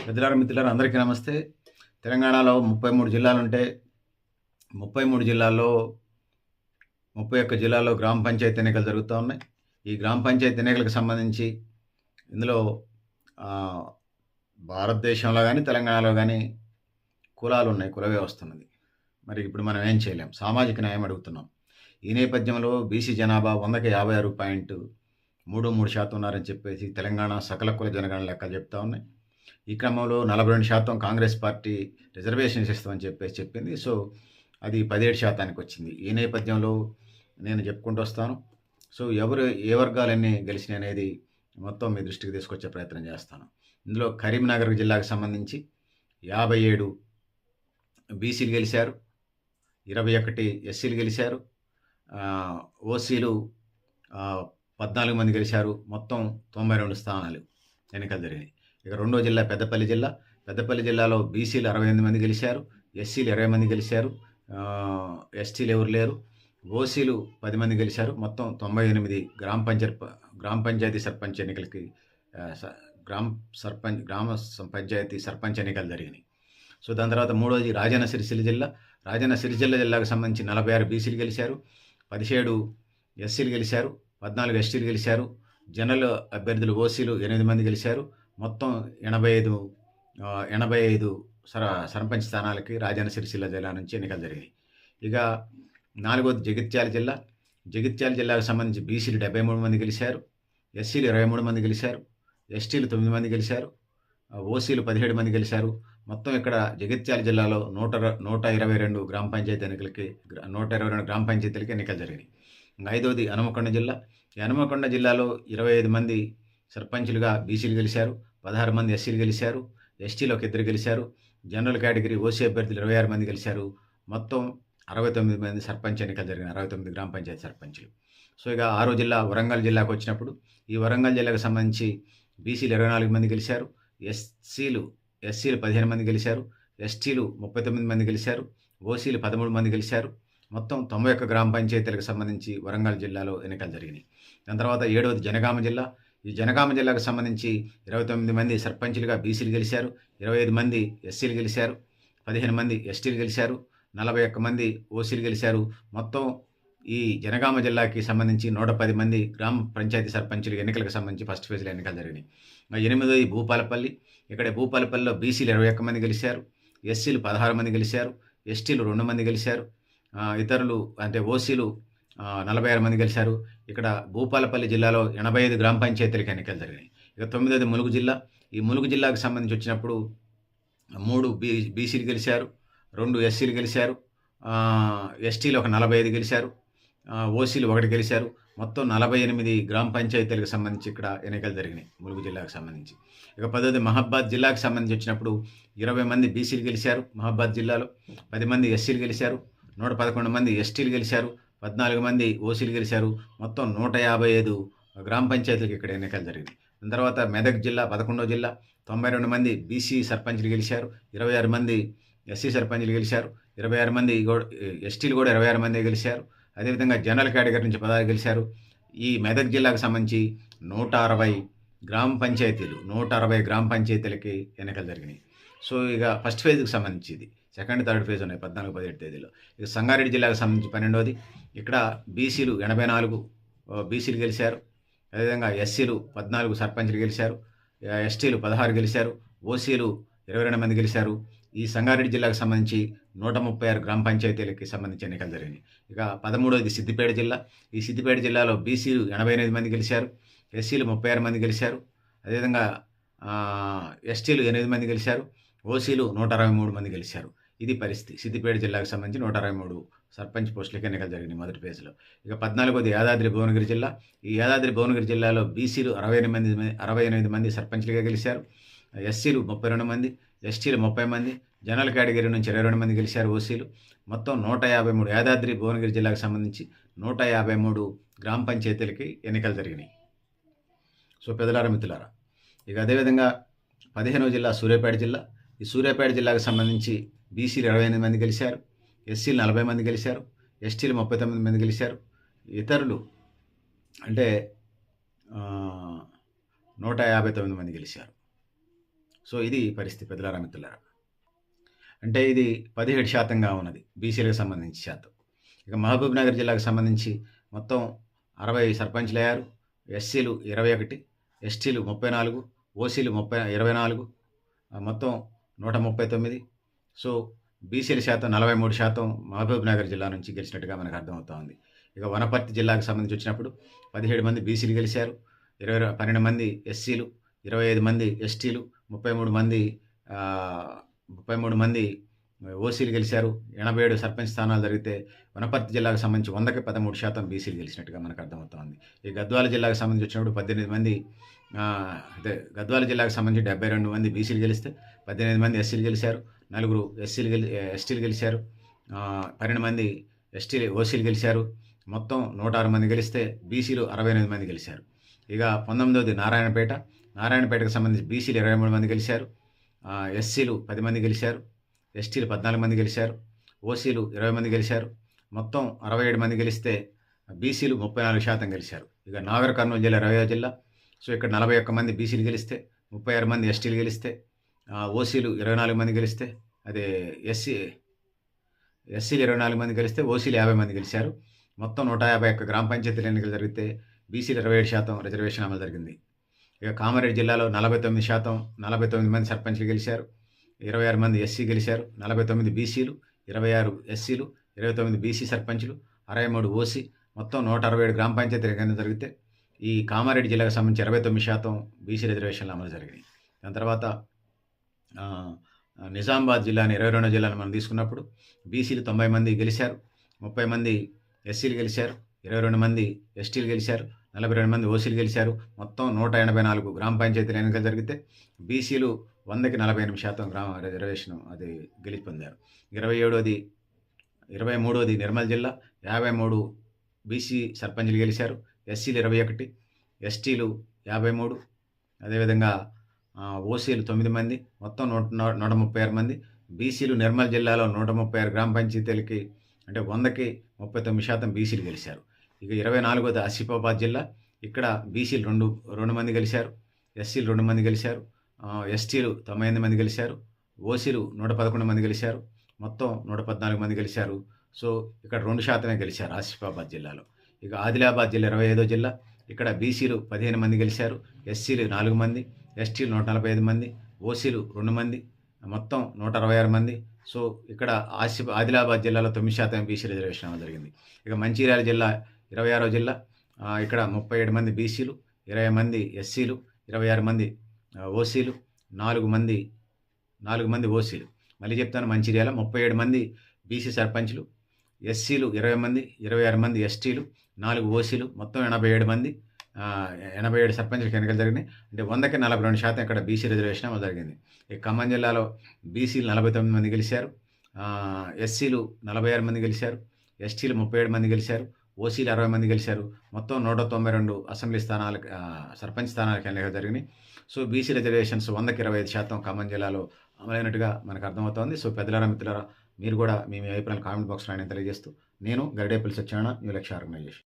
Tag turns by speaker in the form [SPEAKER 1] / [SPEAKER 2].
[SPEAKER 1] పెద్దలారా, మిత్రులారా అందరికీ నమస్తే. తెలంగాణలో 33 జిల్లాలుంటే, 33 జిల్లాల్లో 31 జిల్లాల్లో గ్రామ పంచాయతీ ఎన్నికలు జరుగుతా ఉన్నాయి. ఈ గ్రామ పంచాయతీ ఎన్నికలకు సంబంధించి ఇందులో ఆహ్, భారతదేశంలో గాని, తెలంగాణలో గాని కులాలున్నాయి. కుల వ్యవస్థ ఉన్నది. మరి ఇప్పుడు మనం ఏం చేయలేం. సామాజిక న్యాయం అడుగుతున్నాం. ఈ నేపథ్యంలో బీసీ జనాభా 100కి 56.33% ఉన్నారని చెప్పేసి తెలంగాణ సకల కుల జనగణన లెక్కలు చెప్తా ఉన్నాయి. ఈ క్రమంలో 42% కాంగ్రెస్ పార్టీ రిజర్వేషన్స్ ఇస్తామని చెప్పేసి చెప్పింది. సో, అది 17% వచ్చింది. ఈ నేపథ్యంలో నేను చెప్పుకుంటూ వస్తాను. సో, ఏ వర్గాలన్నీ గెలిచినాయనేది మొత్తం మీ దృష్టికి తీసుకొచ్చే ప్రయత్నం చేస్తాను. ఇందులో కరీంనగర్ జిల్లాకు సంబంధించి 57 బీసీలు గెలిచారు. 21 ఎస్సీలు గెలిచారు. ఓసీలు 14 మంది గెలిచారు. మొత్తం 92 స్థానాలు ఎన్నికలు జరిగాయి. ఇక రెండో జిల్లా పెద్దపల్లి జిల్లా. పెద్దపల్లి జిల్లాలో బీసీలు 68 మంది గెలిచారు. ఎస్సీలు 20 మంది గెలిచారు. ఎస్టీలు ఎవరు లేరు. ఓసీలు 10 మంది గెలిచారు. మొత్తం 98 గ్రామ పంచాయతీ సర్పంచ్ ఎన్నికలకి గ్రామ పంచాయతీ సర్పంచ్ ఎన్నికలు జరిగినాయి. సో, దాని తర్వాత మూడోది రాజన్న సిరిసిల్ల జిల్లా. రాజన్న సిరిసిల్ల జిల్లాకు సంబంధించి 46 బీసీలు గెలిచారు. 17 ఎస్సీలు గెలిచారు. 14 ఎస్టీలు గెలిచారు. జనరల్ అభ్యర్థులు ఓసీలు 8 మంది గెలిచారు. మొత్తం 85 సర్పంచ్ స్థానాలకి రాజన్న సిరిసిల్ల జిల్లా నుంచి ఎన్నికలు జరిగాయి. ఇక నాలుగోది జగిత్యాల జిల్లా. జగిత్యాల జిల్లాకు సంబంధించి బీసీలు 73 మంది గెలిచారు. ఎస్సీలు 23 మంది గెలిచారు. ఎస్టీలు 9 మంది గెలిచారు. ఓసీలు 17 మంది గెలిచారు. మొత్తం ఇక్కడ జగిత్యాల జిల్లాలో 122 గ్రామ పంచాయతీ ఎన్నికలకి 122 గ్రామ పంచాయతీలకి ఎన్నికలు జరిగినాయి. ఐదోది హనుమకొండ జిల్లా. ఈ హనుమకొండ జిల్లాలో 25 మంది సర్పంచులుగా బీసీలు గెలిచారు. 16 మంది ఎస్సీలు గెలిచారు. ఎస్టీలో ఒక 2 గెలిచారు. జనరల్ కేటగిరీ ఓసీ అభ్యర్థులు 26 మంది గెలిచారు. మొత్తం 69 మంది సర్పంచ్ ఎన్నికలు జరిగిన 69 గ్రామ పంచాయతీ సర్పంచులు. సో, ఇక ఆరో జిల్లా వరంగల్ జిల్లాకు వచ్చినప్పుడు ఈ వరంగల్ జిల్లాకు సంబంధించి బీసీలు 24 మంది గెలిచారు. ఎస్సీలు 15 మంది గెలిచారు. ఎస్టీలు 39 మంది గెలిచారు. ఓసీలు 13 మంది గెలిచారు. మొత్తం 91 గ్రామ పంచాయతీలకు సంబంధించి వరంగల్ జిల్లాలో ఎన్నికలు జరిగినాయి. దాని తర్వాత ఏడవది జనగామ జిల్లా. ఈ జనగామ జిల్లాకు సంబంధించి 29 మంది సర్పంచులుగా బీసీలు గెలిచారు. 25 మంది ఎస్సీలు గెలిచారు. 15 మంది ఎస్టీలు గెలిచారు. 41 మంది ఓసీలు గెలిచారు. మొత్తం ఈ జనగామ జిల్లాకి సంబంధించి 110 మంది గ్రామ పంచాయతీ సర్పంచులు ఎన్నికలకు సంబంధించి ఫస్ట్ ఫేజ్లో ఎన్నికలు జరిగినాయి. ఎనిమిదోది భూపాలపల్లి. ఇక్కడ భూపాలపల్లిలో బీసీలు 21 మంది గెలిచారు. ఎస్సీలు 16 మంది గెలిచారు. ఎస్టీలు 2 మంది గెలిచారు. ఇతరులు అంటే ఓసీలు 46 మంది గెలిచారు. ఇక్కడ భూపాలపల్లి జిల్లాలో 85 గ్రామ పంచాయతీలకు ఎన్నికలు జరిగినాయి. ఇక తొమ్మిదోది ములుగు జిల్లా. ఈ ములుగు జిల్లాకు సంబంధించి వచ్చినప్పుడు 3 బీసీలు గెలిచారు. 2 ఎస్సీలు గెలిచారు. ఎస్టీలు ఒక 45 గెలిచారు. ఓసీలు 1 గెలిచారు. మొత్తం 48 గ్రామ పంచాయతీలకు సంబంధించి ఇక్కడ ఎన్నికలు జరిగినాయి ములుగు జిల్లాకు సంబంధించి. ఇక 10ది మహబాద్ జిల్లాకు సంబంధించి వచ్చినప్పుడు 20 మంది బీసీలు గెలిచారు మహబాద్ జిల్లాలో. 10 మంది ఎస్సీలు గెలిచారు. 111 మంది ఎస్టీలు గెలిచారు. 14 మంది ఓసీలు గెలిచారు. మొత్తం 155 గ్రామ పంచాయతీలకు ఇక్కడ ఎన్నికలు జరిగినాయి. దాని తర్వాత మెదక్ జిల్లా 11వ జిల్లా. 92 మంది బీసీ సర్పంచ్లు గెలిచారు. 26 మంది ఎస్సీ సర్పంచ్లు గెలిచారు. 26 మంది ఎస్టీలు కూడా 26 మంది గెలిచారు. అదేవిధంగా జనరల్ కేటగిరీ నుంచి 16 గెలిచారు. ఈ మెదక్ జిల్లాకు సంబంధించి 160 గ్రామ పంచాయతీలకి ఎన్నికలు జరిగినాయి. సో, ఇక ఫస్ట్ ఫేజ్కి సంబంధించి ఇది. సెకండ్, థర్డ్ ఫేజ్ ఉన్నాయి 14, 17 తేదీలో. ఇక సంగారెడ్డి జిల్లాకు సంబంధించి 12వది. ఇక్కడ బీసీలు 84 బీసీలు గెలిచారు. అదేవిధంగా ఎస్సీలు 14 సర్పంచ్లు గెలిచారు. ఎస్టీలు 16 గెలిచారు. ఓసీలు 22 మంది గెలిచారు. ఈ సంగారెడ్డి జిల్లాకు సంబంధించి 136 గ్రామ పంచాయతీలకి సంబంధించి ఎన్నికలు జరిగినాయి. ఇక 13వది సిద్దిపేట జిల్లా. ఈ సిద్దిపేట జిల్లాలో బీసీలు 88 మంది గెలిచారు. ఎస్సీలు 36 మంది గెలిచారు. అదేవిధంగా ఎస్టీలు 8 మంది గెలిచారు. ఓసీలు 163 మంది గెలిచారు. ఇది పరిస్థితి. సిద్దిపేట జిల్లాకు సంబంధించి 163 సర్పంచ్ పోస్టులకి ఎన్నికలు జరిగినాయి మొదటి ఫేజ్లో. ఇక 14వది యాదాద్రి భువనగిరి జిల్లా. ఈ యాదాద్రి భువనగిరి జిల్లాలో బీసీలు 68 మంది సర్పంచ్లుగా గెలిచారు. ఎస్సీలు 32 మంది. ఎస్టీలు 30 మంది. జనరల్ కేటగిరీ నుంచి 22 మంది గెలిచారు ఓసీలు. మొత్తం 153 యాదాద్రి భువనగిరి జిల్లాకు సంబంధించి 153 గ్రామ పంచాయతీలకి ఎన్నికలు జరిగినాయి. సో, పెద్దలారా, మిత్రులారా, ఇక అదేవిధంగా 15వ జిల్లా సూర్యాపేట జిల్లా. ఈ సూర్యాపేట జిల్లాకు సంబంధించి బీసీలు 28 మంది గెలిచారు. ఎస్సీలు 40 మంది గెలిచారు. ఎస్టీలు 39 మంది గెలిచారు. ఇతరులు అంటే 159 మంది గెలిచారు. సో, సో ఇది పరిస్థితి పెద్దలారా మిత్రులారా. అంటే ఇది 17% ఉన్నది బీసీలకు సంబంధించి శాతం. ఇక మహబూబ్‌నగర్ జిల్లాకు సంబంధించి మొత్తం 60 సర్పంచ్‌లయ్యారు. ఎస్సీలు 21, ఎస్టీలు 34, ఓసీలు 24, మొత్తం 139. సో బీసీల శాతం 43% మహబూబ్‌నగర్ జిల్లా నుంచి గెలిచినట్టుగా మనకు అర్థమవుతా ఉంది. ఇక వనపర్తి జిల్లాకు సంబంధించి వచ్చినప్పుడు 17 మంది బీసీలు గెలిచారు. 12 మంది ఎస్సీలు, 25 మంది ఎస్టీలు, 33 మంది ఓసీలు గెలిచారు. 87 సర్పంచ్ స్థానాలు జరిగితే వనపర్తి జిల్లాకు సంబంధించి 100కి 13% బీసీలు గెలిచినట్టుగా మనకు అర్థమవుతా ఉంది. ఈ గద్వాల జిల్లాకు సంబంధించి వచ్చినప్పుడు 18 మంది గద్వాల జిల్లాకు సంబంధించి 72 మంది బీసీలు గెలిస్తే 18 మంది ఎస్సీలు గెలిచారు. 4 ఎస్టీలు గెలిచారు. 12 మంది ఓసీలు గెలిచారు. మొత్తం 106 మంది గెలిస్తే బీసీలు 68 మంది గెలిచారు. ఇక 19ది నారాయణపేటకు సంబంధించి బీసీలు 23 మంది గెలిచారు. ఎస్సీలు 10 మంది గెలిచారు. ఎస్టీలు 14 మంది గెలిచారు. ఓసీలు 20 మంది గెలిచారు. మొత్తం 67 మంది గెలిస్తే బీసీలు 34% గెలిచారు. ఇక నాగర్ కర్నూలు జిల్లా 20వ జిల్లా. సో ఇక్కడ 41 మంది బీసీలు గెలిస్తే 36 మంది ఎస్టీలు గెలిస్తే ఓసీలు 24 మంది గెలిస్తే అదే ఎస్సీలు 24 మంది గెలిస్తే ఓసీలు 50 మంది గెలిచారు. మొత్తం 151 గ్రామ పంచాయతీల ఎన్నికలు జరిగితే బీసీలు 27% రిజర్వేషన్ అమలు జరిగింది. ఇక కామారెడ్డి జిల్లాలో 49 మంది సర్పంచ్లు గెలిచారు. 26 మంది ఎస్సీ గెలిచారు. 49 బీసీలు, 26 ఎస్సీలు, 29 బీసీ సర్పంచ్లు, 63 ఓసీ, మొత్తం 167 గ్రామ పంచాయతీల ఎన్నికలు జరిగితే ఈ కామారెడ్డి జిల్లాకు సంబంధించి 29% బీసీ రిజర్వేషన్లు అమలు జరిగినాయి. దాని తర్వాత నిజామాబాద్ జిల్లాని 22వ జిల్లాను మనం తీసుకున్నప్పుడు బీసీలు 90 మంది గెలిచారు. 30 మంది ఎస్సీలు గెలిచారు. 22 మంది ఎస్టీలు గెలిచారు. 42 మంది ఓసీలు గెలిచారు. మొత్తం 184 గ్రామ పంచాయతీల ఎన్నికలు జరిగితే బీసీలు 100కి 48% గ్రామ రిజర్వేషన్ అది గెలుపొందారు. 23వది నిర్మల్ జిల్లా 53 బీసీ సర్పంచ్లు గెలిచారు. ఎస్సీలు 21, ఎస్టీలు 53, అదేవిధంగా ఓసీలు 9 మంది, మొత్తం 136 మంది. బీసీలు నిర్మల్ జిల్లాలో 136 గ్రామ పంచాయతీలకి అంటే 100కి 39% బీసీలు గెలిచారు. ఇక 24వది ఆసిఫాబాద్ జిల్లా. ఇక్కడ బీసీలు 2 మంది గెలిచారు. ఎస్సీలు 2 మంది గెలిచారు. ఎస్టీలు 98 మంది గెలిచారు. ఓసీలు 111 మంది గెలిచారు. మొత్తం 114 మంది గెలిచారు. సో ఇక్కడ 2% గెలిచారు ఆసిఫాబాద్ జిల్లాలో. ఇక ఆదిలాబాద్ జిల్లా 25వ జిల్లా. ఇక్కడ బీసీలు 15 మంది గెలిచారు. ఎస్సీలు 4 మంది, ఎస్టీలు 145 మంది, ఓసీలు 2 మంది, మొత్తం 166 మంది. సో ఇక్కడ ఆదిలాబాద్ జిల్లాలో 9% బీసీ రిజర్వేషన్ అమలు జరిగింది. ఇక మంచిర్యాల జిల్లా 26వ జిల్లా. ఇక్కడ 37 మంది బీసీలు, 20 మంది ఎస్సీలు, 26 మంది ఓసీలు, 4 మంది ఓసీలు. మళ్ళీ చెప్తాను, మంచిర్యాల 37 మంది బీసీ సర్పంచ్లు, ఎస్సీలు 20 మంది, 26 మంది ఎస్టీలు, 4 ఓసీలు, మొత్తం 87 మంది 87 సర్పంచ్లకు ఎన్నికలు జరిగినాయి. అంటే 100కి 42% ఇక్కడ బీసీ రిజర్వేషన్ అమలు జరిగింది. ఈ ఖమ్మం జిల్లాలో బీసీలు 49 మంది గెలిచారు. ఎస్సీలు 46 మంది గెలిచారు. ఎస్టీలు 37 మంది గెలిచారు. ఓసీలు 60 మంది గెలిచారు. మొత్తం 192 అసెంబ్లీ స్థానాలకు సర్పంచ్ స్థానాలకు ఎన్నికలు జరిగినాయి. సో బీసీ రిజర్వేషన్స్ 100కి 25% ఖమ్మం జిల్లాలో అమలైనట్టుగా మనకు అర్థమవుతోంది. సో పెద్దలారా మిత్రులారా, మీరు కూడా మీ అభిప్రాయాలు కామెంట్ బాక్స్లో ఆయన తెలియజేస్తూ, నేను గరిడేపల్లి సత్యనారాయణ, న్యూ లక్ష్య ఆర్గనైజేషన్.